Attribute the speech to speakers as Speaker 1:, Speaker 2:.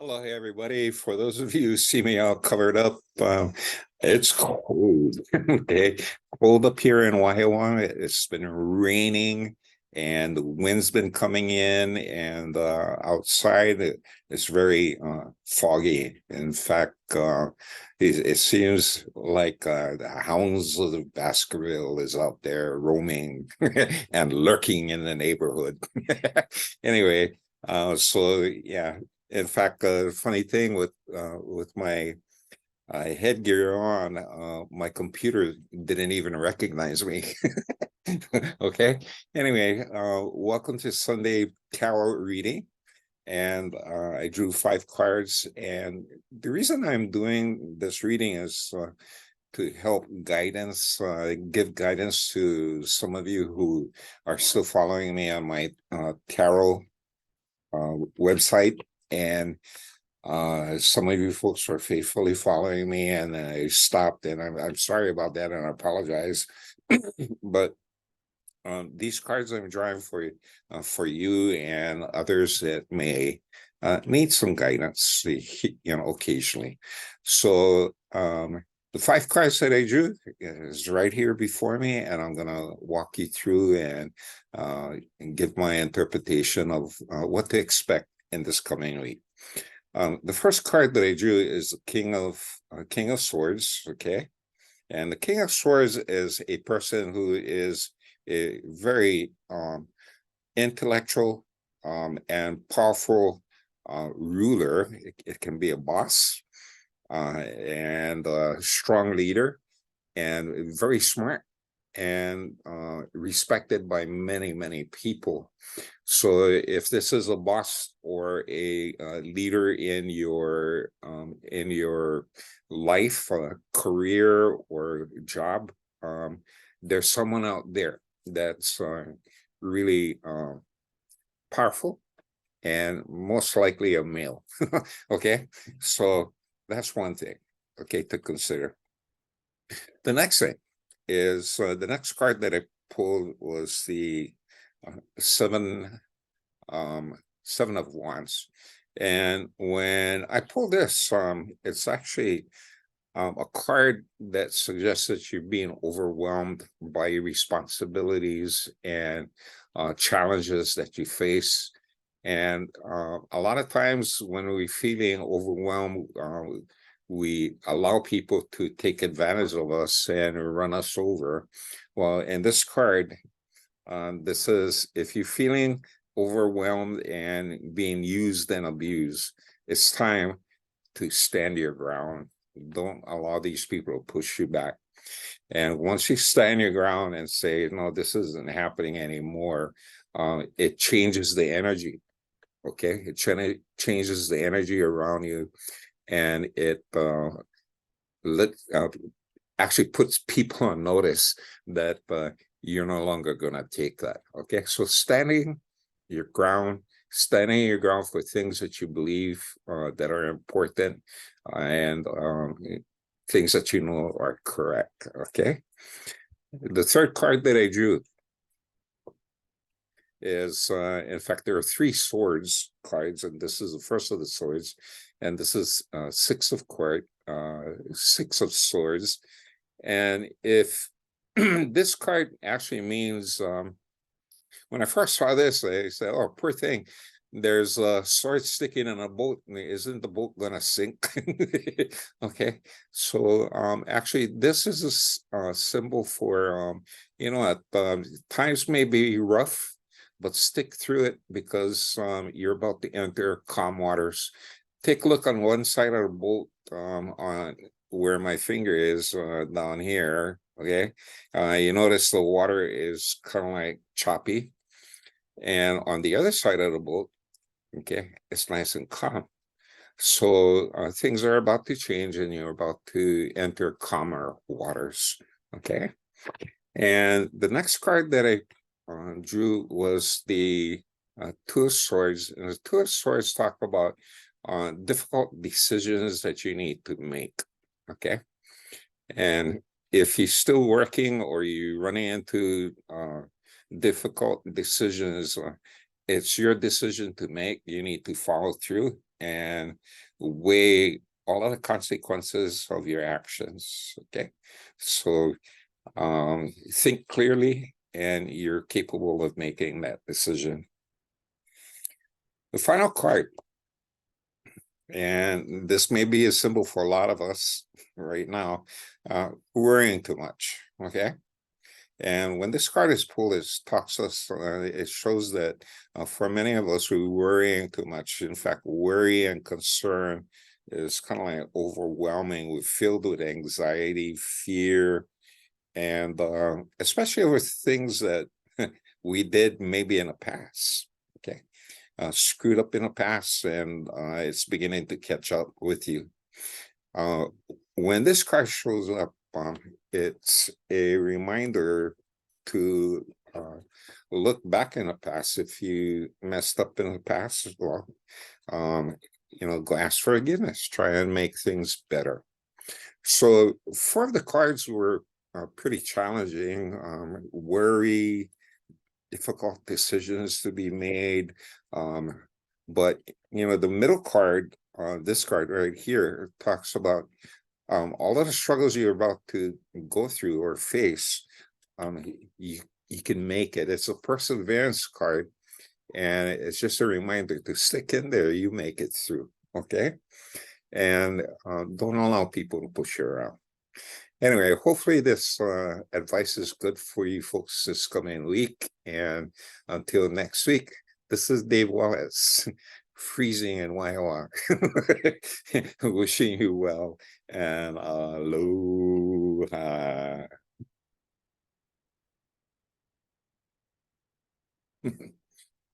Speaker 1: Hello, hey, everybody. For those of you who see me all covered up, it's cold. Okay, cold up here in Waihawa. It's been raining and the wind's been coming in, and outside it's very foggy. In fact, it seems like the hounds of the Baskerville is out there roaming and lurking in the neighborhood. Anyway, so yeah. In fact, funny thing with my headgear on, my computer didn't even recognize me. Okay. Anyway, welcome to Sunday tarot reading, and I drew 5 cards. And the reason I'm doing this reading is to help guidance, give guidance to some of you who are still following me on my tarot website. And some of you folks are faithfully following me, and I stopped, and I'm sorry about that, and I apologize. But these cards I'm drawing for you and others that may need some guidance, occasionally. So the 5 cards that I drew is right here before me, and I'm gonna walk you through and give my interpretation of what to expect in this coming week. The first card that I drew is the King of Swords. Okay, and the King of Swords is a person who is a very intellectual and powerful ruler. It can be a boss and a strong leader, and very smart and respected by many people. So if this is a boss or a leader in your life, career, or job, there's someone out there that's really powerful, and most likely a male. Okay, so that's one thing, okay, to consider. The next thing is the next card that I pulled was the seven of Wands. And when I pull this, it's actually a card that suggests that you're being overwhelmed by your responsibilities and challenges that you face. And a lot of times when we're feeling overwhelmed, we allow people to take advantage of us and run us over. Well, in this card, this is, if you're feeling overwhelmed and being used and abused, it's time to stand your ground. Don't allow these people to push you back. And once you stand your ground and say, no, this isn't happening anymore, it changes the energy. Okay, it changes the energy around you, and it actually puts people on notice that you're no longer going to take that. Okay, so standing your ground for things that you believe that are important, and things that you know are correct. Okay, the third card that I drew is, in fact, there are 3 swords cards, and this is the first of the swords, and this is 6 of swords. And if this card actually means, when I first saw this, I said, oh, poor thing, there's a sword sticking in a boat, and isn't the boat gonna sink? Okay, so actually this is a symbol for, at times may be rough, but stick through it, because you're about to enter calm waters. Take a look on one side of the boat, on where my finger is, down here. Okay, you notice the water is kind of like choppy, and on the other side of the boat, okay, it's nice and calm. So things are about to change, and you're about to enter calmer waters. Okay, and the next card that I drew was the 2 of Swords, and the 2 of Swords talk about difficult decisions that you need to make. Okay, and if you're still working or you're running into difficult decisions, it's your decision to make. You need to follow through. and weigh all of the consequences of your actions. Okay. So think clearly and you're capable of making that decision. The final card, and this may be a symbol for a lot of us right now, worrying too much. Okay. And when this card is pulled, it talks us, it shows that for many of us, we're worrying too much. In fact, worry and concern is kind of like overwhelming. We're filled with anxiety, fear, and especially with things that we did maybe in the past. Okay. Screwed up in the past, and it's beginning to catch up with you. When this card shows up, it's a reminder to look back in the past. If you messed up in the past, well, go ask for forgiveness, try and make things better. So 4 of the cards were pretty challenging. Worry, difficult decisions to be made. But the middle card, this card right here, talks about all of the struggles you're about to go through or face. You can make it. It's a perseverance card, and it's just a reminder to stick in there. You make it through. Okay. And don't allow people to push you around. Anyway, hopefully this advice is good for you folks this coming week. And until next week, this is Dave Wallace, freezing in Waiawa, wishing you well and aloha.